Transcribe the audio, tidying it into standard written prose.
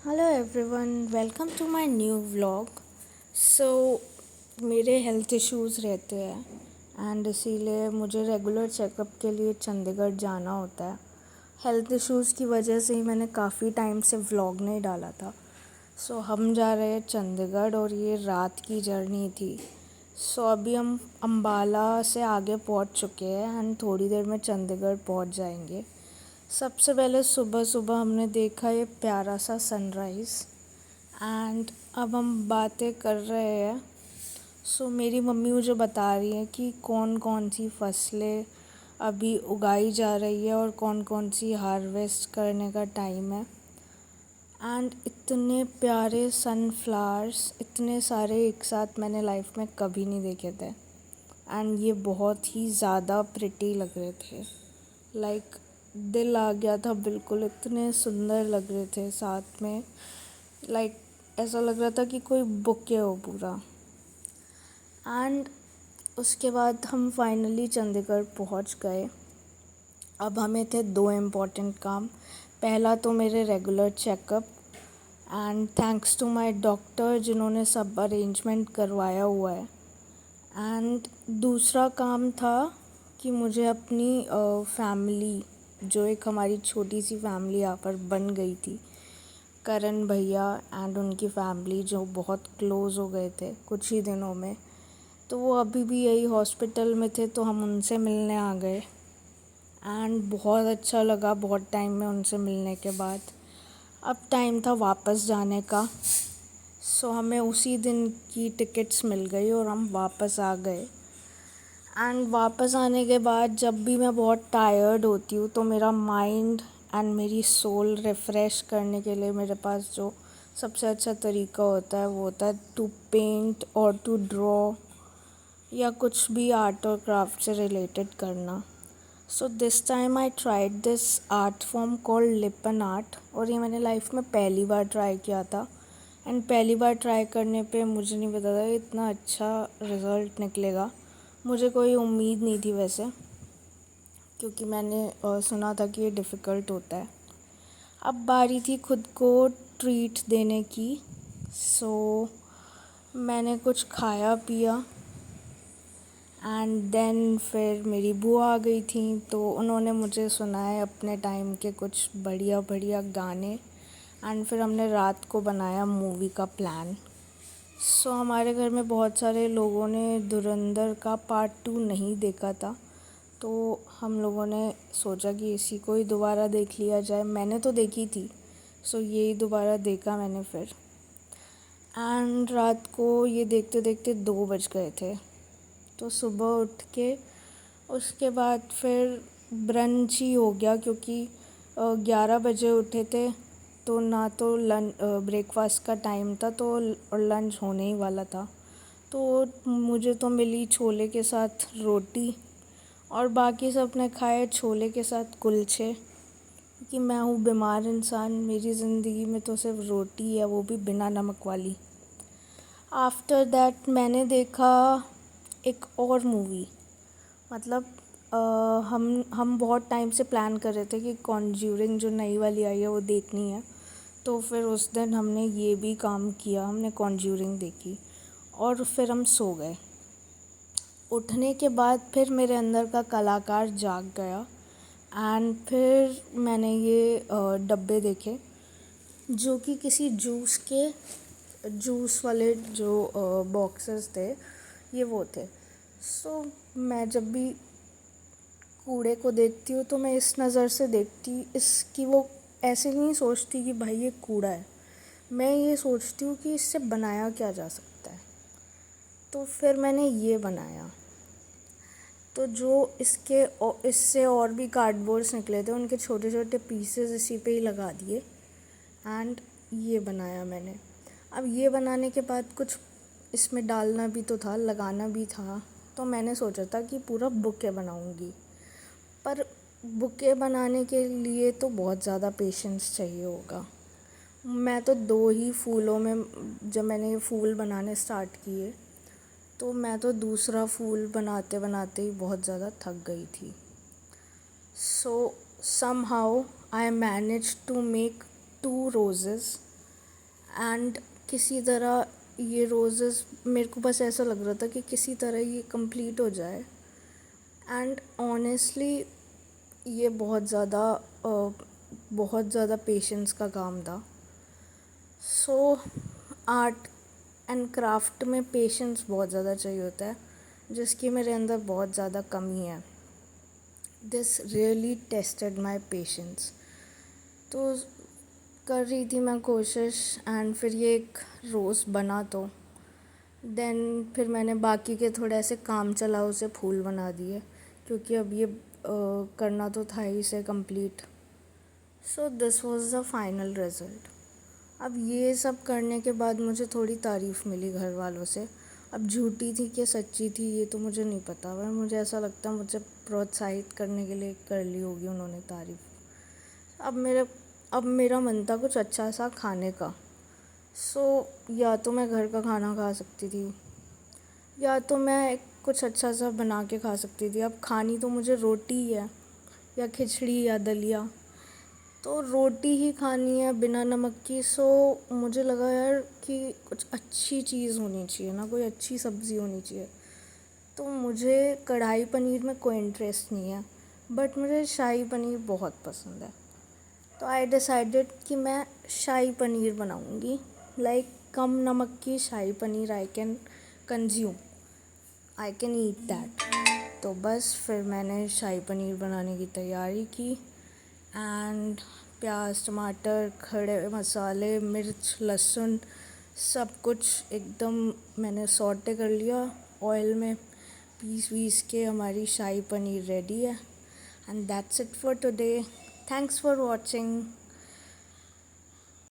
Hello everyone, welcome to my new vlog. So मेरे health issues रहते हैं and इसीलिए मुझे रेगुलर चेकअप के लिए चंडीगढ़ जाना होता है। हेल्थ इश्यूज़ की वजह से ही मैंने काफ़ी टाइम से व्लॉग नहीं डाला था। सो हम जा रहे हैं चंडीगढ़ और ये रात की जर्नी थी। सो अभी हम अम्बाला से आगे पहुंच चुके हैं एंड थोड़ी देर में चंडीगढ़ पहुंच जाएंगे। सबसे पहले सुबह सुबह हमने देखा ये प्यारा सा सनराइज़ एंड अब हम बातें कर रहे हैं। सो मेरी मम्मी मुझे बता रही है कि कौन कौन सी फसलें अभी उगाई जा रही है और कौन कौन सी हार्वेस्ट करने का टाइम है। एंड इतने प्यारे सनफ्लावर्स इतने सारे एक साथ मैंने लाइफ में कभी नहीं देखे थे एंड ये बहुत ही ज़्यादा प्रिटी लग रहे थे। लाइक दिल आ गया था बिल्कुल, इतने सुंदर लग रहे थे साथ में। लाइक ऐसा लग रहा था कि कोई बुके हो पूरा। एंड उसके बाद हम फाइनली चंडीगढ़ पहुंच गए। अब हमें थे दो इम्पोर्टेंट काम। पहला तो मेरे regular checkup and thanks to my doctor जिन्होंने सब अरेंजमेंट करवाया हुआ है। एंड दूसरा काम था कि मुझे अपनी फैमिली, जो एक हमारी छोटी सी फैमिली यहाँ पर बन गई थी, करण भैया एंड उनकी फैमिली जो बहुत क्लोज़ हो गए थे कुछ ही दिनों में, तो वो अभी भी यही हॉस्पिटल में थे, तो हम उनसे मिलने आ गए एंड बहुत अच्छा लगा बहुत टाइम में उनसे मिलने के बाद। अब टाइम था वापस जाने का। सो हमें उसी दिन की टिकट्स मिल गई और हम वापस आ गए। एंड वापस आने के बाद जब भी मैं बहुत टायर्ड होती हूँ तो मेरा माइंड एंड मेरी सोल रिफ़्रेश करने के लिए मेरे पास जो सबसे अच्छा तरीका होता है वो होता है टू पेंट और टू ड्रॉ या कुछ भी आर्ट और क्राफ्ट से रिलेटेड करना। So this time I tried this art form called लिपन art और ये मैंने लाइफ में पहली बार ट्राई किया था। एंड पहली बार ट्राई करने पे मुझे नहीं पता था इतना अच्छा रिज़ल्ट निकलेगा। मुझे कोई उम्मीद नहीं थी वैसे, क्योंकि मैंने सुना था कि ये डिफ़िकल्ट होता है। अब बारी थी खुद को ट्रीट देने की। सो मैंने कुछ खाया पिया एंड देन फिर मेरी बुआ आ गई थी, तो उन्होंने मुझे सुनाए अपने टाइम के कुछ बढ़िया बढ़िया गाने एंड फिर हमने रात को बनाया मूवी का प्लान। सो हमारे घर में बहुत सारे लोगों ने धुरंधर का पार्ट 2 नहीं देखा था, तो हम लोगों ने सोचा कि इसी को ही दोबारा देख लिया जाए। मैंने तो देखी थी, सो यही दोबारा देखा मैंने फिर। एंड रात को ये देखते देखते 2 बज गए थे। तो सुबह उठ के उसके बाद फिर ब्रंच ही हो गया, क्योंकि 11 बजे उठे थे, तो ना तो ब्रेकफास्ट का टाइम था तो और लंच होने ही वाला था। तो मुझे तो मिली छोले के साथ रोटी और बाकी सब ने खाए छोले के साथ कुलचे, क्योंकि मैं हूँ बीमार इंसान, मेरी ज़िंदगी में तो सिर्फ रोटी है, वो भी बिना नमक वाली। आफ्टर दैट मैंने देखा एक और मूवी। मतलब हम बहुत टाइम से प्लान कर रहे थे कि कॉन्ज्यूरिंग जो नई वाली आई है वो देखनी है, तो फिर उस दिन हमने ये भी काम किया, हमने कॉन्ज्यूरिंग देखी और फिर हम सो गए। उठने के बाद फिर मेरे अंदर का कलाकार जाग गया एंड फिर मैंने ये डब्बे देखे जो कि किसी जूस वाले जो बॉक्सेस थे, ये वो थे। सो मैं जब भी कूड़े को देखती हूँ तो मैं इस नज़र से देखती, इसकी वो ऐसे नहीं सोचती कि भाई ये कूड़ा है, मैं ये सोचती हूँ कि इससे बनाया क्या जा सकता है। तो फिर मैंने ये बनाया। तो जो इससे और भी कार्डबोर्ड्स निकले थे उनके छोटे छोटे पीसेस इसी पे ही लगा दिए एंड ये बनाया मैंने। अब ये बनाने के बाद कुछ इसमें डालना भी तो था, लगाना भी था, तो मैंने सोचा था कि पूरा बुके बनाऊंगी। पर बुके बनाने के लिए तो बहुत ज़्यादा पेशेंस चाहिए होगा। मैं तो 2 ही फूलों में, जब मैंने ये फूल बनाने स्टार्ट किए तो मैं तो दूसरा फूल बनाते बनाते ही बहुत ज़्यादा थक गई थी। So somehow I manage to make 2 roses and किसी तरह ये रोज़ेस, मेरे को बस ऐसा लग रहा था कि किसी तरह ये कंप्लीट हो जाए। एंड ऑनेस्टली ये बहुत ज़्यादा पेशेंस का काम था। सो आर्ट एंड क्राफ्ट में पेशेंस बहुत ज़्यादा चाहिए होता है, जिसकी मेरे अंदर बहुत ज़्यादा कमी है। This really tested my patience. तो कर रही थी मैं कोशिश, एंड फिर ये एक रोज़ बना। तो देन फिर मैंने बाकी के थोड़े ऐसे काम चलाओ से फूल बना दिए, क्योंकि अब ये करना तो था ही से complete. So this was the final result. अब ये सब करने के बाद मुझे थोड़ी तारीफ़ मिली घर वालों से। अब झूठी थी कि सच्ची थी ये तो मुझे नहीं पता, पर मुझे ऐसा लगता है मुझे प्रोत्साहित करने के लिए कर ली होगी उन्होंने तारीफ़। अब मेरा मन था कुछ अच्छा सा खाने का। सो या तो मैं घर का खाना खा सकती थी, या तो मैं कुछ अच्छा सा बना के खा सकती थी। अब खानी तो मुझे रोटी ही है, या खिचड़ी या दलिया। तो रोटी ही खानी है बिना नमक की। सो मुझे लगा यार कि कुछ अच्छी चीज़ होनी चाहिए ना, कोई अच्छी सब्ज़ी होनी चाहिए। तो मुझे कढ़ाई पनीर में कोई इंटरेस्ट नहीं है, बट मुझे शाही पनीर बहुत पसंद है। तो आई डिसाइडेड कि मैं शाही पनीर बनाऊंगी, लाइक कम नमक की shahi paneer. I can eat that. तो बस फिर मैंने शाही पनीर बनाने की तैयारी की, एंड प्याज, टमाटर, खड़े मसाले, मिर्च, लहसुन, सब कुछ एकदम मैंने सौटे कर लिया ऑयल में। पीस के हमारी शाही पनीर रेडी है। And that's it for today. Thanks for watching.